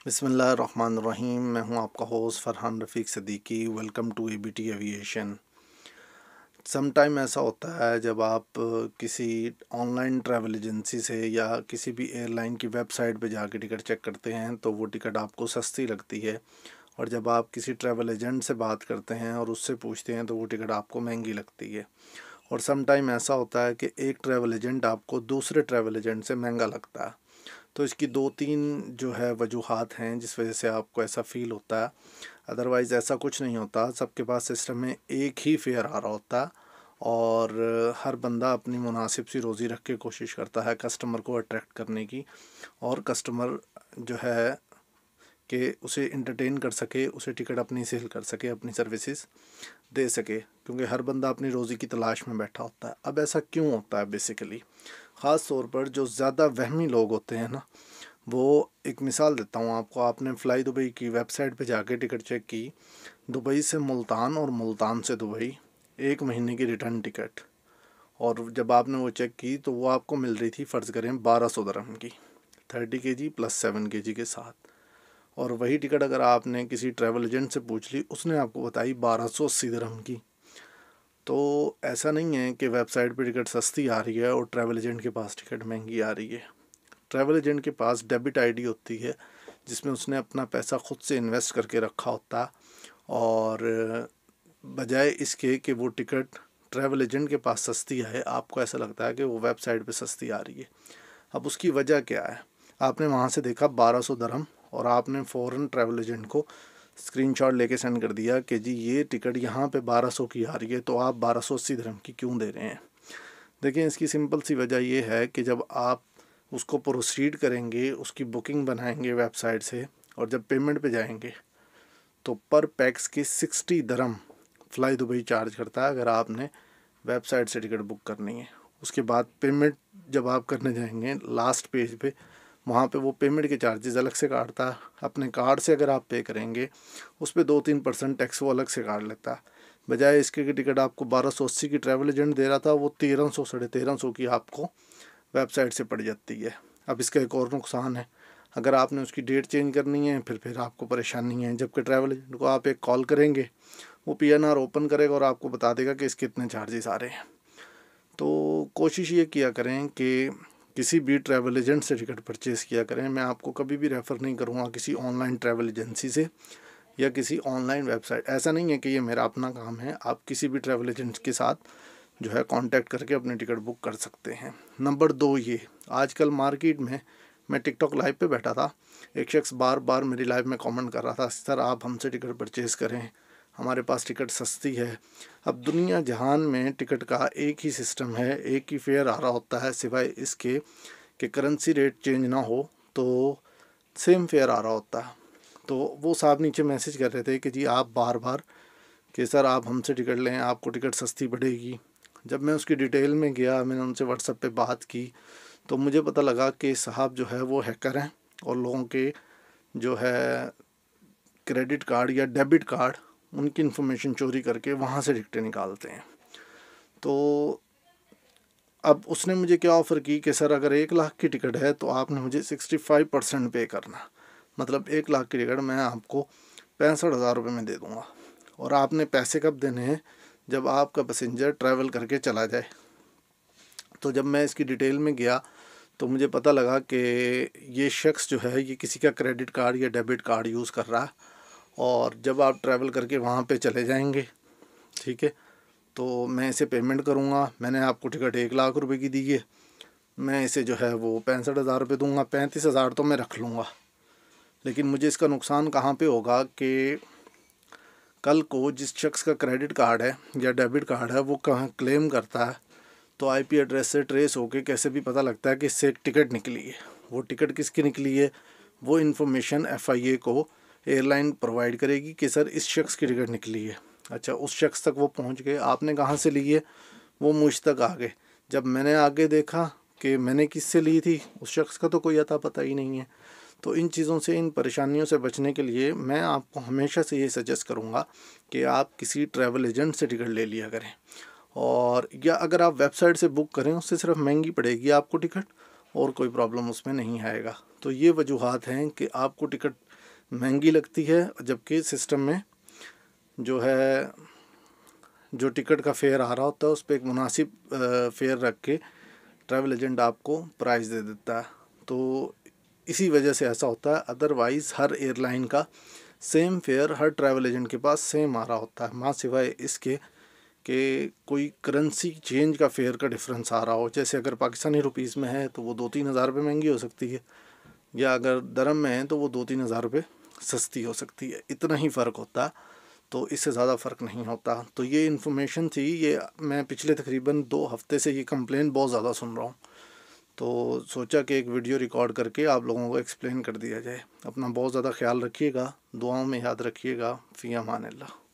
बिस्मिल्लाहिर्रहमानिर्रहीम। मैं हूं आपका host Farhan Rafiq Siddiqui. Welcome to ABT aviation. Some time ऐसा होता है जब आप किसी ऑनलाइन ट्रैवल एजेंसी से या किसी भी एयरलाइन की वेबसाइट पे जाके टिकट चेक करते हैं तो वो टिकट आपको सस्ती लगती है, और जब आप किसी ट्रैवल एजेंट से बात करते हैं और उससे पूछते हैं तो वो टिकट आपको महंगी लगती है। और सम टाइम ऐसा होता है कि एक ट्रैवल एजेंट आपको दूसरे ट्रैवल एजेंट से महंगा लगता है। तो इसकी दो तीन जो है वजूहात हैं जिस वजह से आपको ऐसा फ़ील होता है। अदरवाइज़ ऐसा कुछ नहीं होता, सबके पास सिस्टम में एक ही फेयर आ रहा होता है, और हर बंदा अपनी मुनासिब सी रोज़ी रख के कोशिश करता है कस्टमर को अट्रैक्ट करने की, और कस्टमर जो है कि उसे इंटरटेन कर सके, उसे टिकट अपनी सेल कर सके, अपनी सर्विसेज दे सके, क्योंकि हर बंदा अपनी रोज़ी की तलाश में बैठा होता है। अब ऐसा क्यों होता है? बेसिकली ख़ास तौर पर जो ज़्यादा वहमी लोग होते हैं ना, वो एक मिसाल देता हूँ आपको। आपने फ़्लाई दुबई की वेबसाइट पे जाके टिकट चेक की, दुबई से मुल्तान और मुल्तान से दुबई, 1 महीने की रिटर्न टिकट, और जब आपने वो चेक की तो वो आपको मिल रही थी, फ़र्ज़ करें 1200 दिरहम की, 30 kg प्लस 7 kg के साथ। और वही टिकट अगर आपने किसी ट्रैवल एजेंट से पूछ ली, उसने आपको बताई 1280 दिरहम की। तो ऐसा नहीं है कि वेबसाइट पे टिकट सस्ती आ रही है और ट्रैवल एजेंट के पास टिकट महंगी आ रही है। ट्रैवल एजेंट के पास डेबिट आईडी होती है जिसमें उसने अपना पैसा खुद से इन्वेस्ट करके रखा होता है, और बजाय इसके कि वो टिकट ट्रैवल एजेंट के पास सस्ती आए, आपको ऐसा लगता है कि वो वेबसाइट पे सस्ती आ रही है। अब उसकी वजह क्या है? आपने वहाँ से देखा 1200 दिरहम, और आपने फ़ौरन ट्रैवल एजेंट को स्क्रीनशॉट लेके सेंड कर दिया कि जी ये टिकट यहाँ पे 1200 की आ रही है, तो आप 1280 दिरहम की क्यों दे रहे हैं? देखिए, इसकी सिंपल सी वजह ये है कि जब आप उसको प्रोसीड करेंगे, उसकी बुकिंग बनाएंगे वेबसाइट से, और जब पेमेंट पे जाएंगे तो पर पैक्स की 60 दिरहम फ़्लाई दुबई चार्ज करता है अगर आपने वेबसाइट से टिकट बुक करनी है। उसके बाद पेमेंट जब आप करने जाएंगे लास्ट पेज पे, वहाँ पे वो पेमेंट के चार्जेस अलग से काटता है। अपने कार्ड से अगर आप पे करेंगे उस पर 2-3% टैक्स वो अलग से काट लेता है। बजाय इसके कि टिकट आपको 1280 की ट्रैवल एजेंट दे रहा था, वो 1300 1350 की आपको वेबसाइट से पड़ जाती है। अब इसका एक और नुकसान है, अगर आपने उसकी डेट चेंज करनी है फिर आपको परेशानी है। जबकि ट्रैवल एजेंट को आप एक कॉल करेंगे, वो पीएनआर ओपन करेगा और आपको बता देगा कि इसके इतने चार्जेस आ रहे हैं। तो कोशिश ये किया करें कि किसी भी ट्रैवल एजेंट से टिकट परचेज़ किया करें। मैं आपको कभी भी रेफ़र नहीं करूँगा किसी ऑनलाइन ट्रैवल एजेंसी से या किसी ऑनलाइन वेबसाइट। ऐसा नहीं है कि ये मेरा अपना काम है, आप किसी भी ट्रैवल एजेंट के साथ जो है कांटेक्ट करके अपनी टिकट बुक कर सकते हैं। नंबर 2 ये, आजकल मार्केट में, मैं टिकटॉक लाइव पे बैठा था, एक शख्स बार बार मेरी लाइव में कमेंट कर रहा था, सर आप हमसे टिकट परचेज़ करें, हमारे पास टिकट सस्ती है। अब दुनिया जहान में टिकट का एक ही सिस्टम है, एक ही फेयर आ रहा होता है, सिवाय इसके कि करेंसी रेट चेंज ना हो तो सेम फेयर आ रहा होता है। तो वो साहब नीचे मैसेज कर रहे थे कि जी आप बार बार कि सर आप हमसे टिकट लें, आपको टिकट सस्ती पड़ेगी। जब मैं उसकी डिटेल में गया, मैंने उनसे व्हाट्सएप पे बात की, तो मुझे पता लगा कि साहब जो है वो हैकर हैं, और लोगों के जो है क्रेडिट कार्ड या डेबिट कार्ड, उनकी इन्फॉर्मेशन चोरी करके वहाँ से टिकटें निकालते हैं। तो अब उसने मुझे क्या ऑफ़र की कि सर अगर 1 लाख की टिकट है तो आपने मुझे 65% पे करना, मतलब 1 लाख की टिकट मैं आपको 65,000 रुपये में दे दूँगा। और आपने पैसे कब देने हैं? जब आपका पैसेंजर ट्रैवल करके चला जाए। तो जब मैं इसकी डिटेल में गया तो मुझे पता लगा कि ये शख्स जो है ये किसी का क्रेडिट कार्ड या डेबिट कार्ड यूज़ कर रहा है, और जब आप ट्रैवल करके वहाँ पे चले जाएंगे, ठीक है, तो मैं इसे पेमेंट करूँगा। मैंने आपको टिकट 1 लाख रुपए की दी है, मैं इसे जो है वो 65,000 रुपये दूँगा, 35,000 तो मैं रख लूँगा। लेकिन मुझे इसका नुकसान कहाँ पे होगा कि कल को जिस शख्स का क्रेडिट कार्ड है या डेबिट कार्ड है वो कहाँ क्लेम करता है, तो आईपी एड्रेस से ट्रेस होके कैसे भी पता लगता है कि इससे एक टिकट निकली है। वो टिकट किसकी निकली है, वो इन्फॉर्मेशन एफआईए को एयरलाइन प्रोवाइड करेगी कि सर इस शख्स की टिकट निकली है। अच्छा, उस शख्स तक वो पहुंच गए, आपने कहाँ से ली है? वो मुझ तक आ गए। जब मैंने आगे देखा कि मैंने किससे ली थी, उस शख्स का तो कोई अता पता ही नहीं है। तो इन चीज़ों से, इन परेशानियों से बचने के लिए मैं आपको हमेशा से ये सजेस्ट करूँगा कि आप किसी ट्रैवल एजेंट से टिकट ले लिया करें, और या अगर आप वेबसाइट से बुक करें उससे सिर्फ महंगी पड़ेगी आपको टिकट, اور کوئی پرابلم اس میں نہیں آئے گا. تو یہ وجوہات ہیں کہ آپ کو ٹکٹ مہنگی لگتی ہے، جبکہ سسٹم میں جو ہے جو ٹکٹ کا فیئر آ رہا ہوتا ہے اس پہ ایک مناسب فیئر رکھ کے ٹریول ایجنٹ آپ کو پرائز دے دیتا ہے. تو اسی وجہ سے ایسا ہوتا ہے. ادروائز ہر ایئر لائن کا سیم فیئر ہر ٹریول ایجنٹ کے پاس سیم آ رہا ہوتا ہے، ماں سوائے اس کے کہ کوئی کرنسی چینج کا فیئر کا ڈفرینس آ رہا ہو. جیسے اگر پاکستانی روپیز میں ہے تو وہ 2-3 ہزار روپے مہنگی ہو سکتی ہے، یا اگر درہم میں ہے تو وہ 2-3 ہزار روپے سستی ہو سکتی ہے. اتنا ہی فرق ہوتا ہے، تو اس سے زیادہ فرق نہیں ہوتا. تو یہ انفارمیشن تھی. یہ میں پچھلے تقریباً 2 ہفتے سے یہ کمپلین بہت زیادہ سن رہا ہوں، تو سوچا کہ ایک ویڈیو ریکارڈ کر کے آپ لوگوں کو ایکسپلین کر دیا جائے. اپنا بہت زیادہ خیال رکھیے گا، دعاؤں میں یاد رکھیے گا. فی امان اللہ.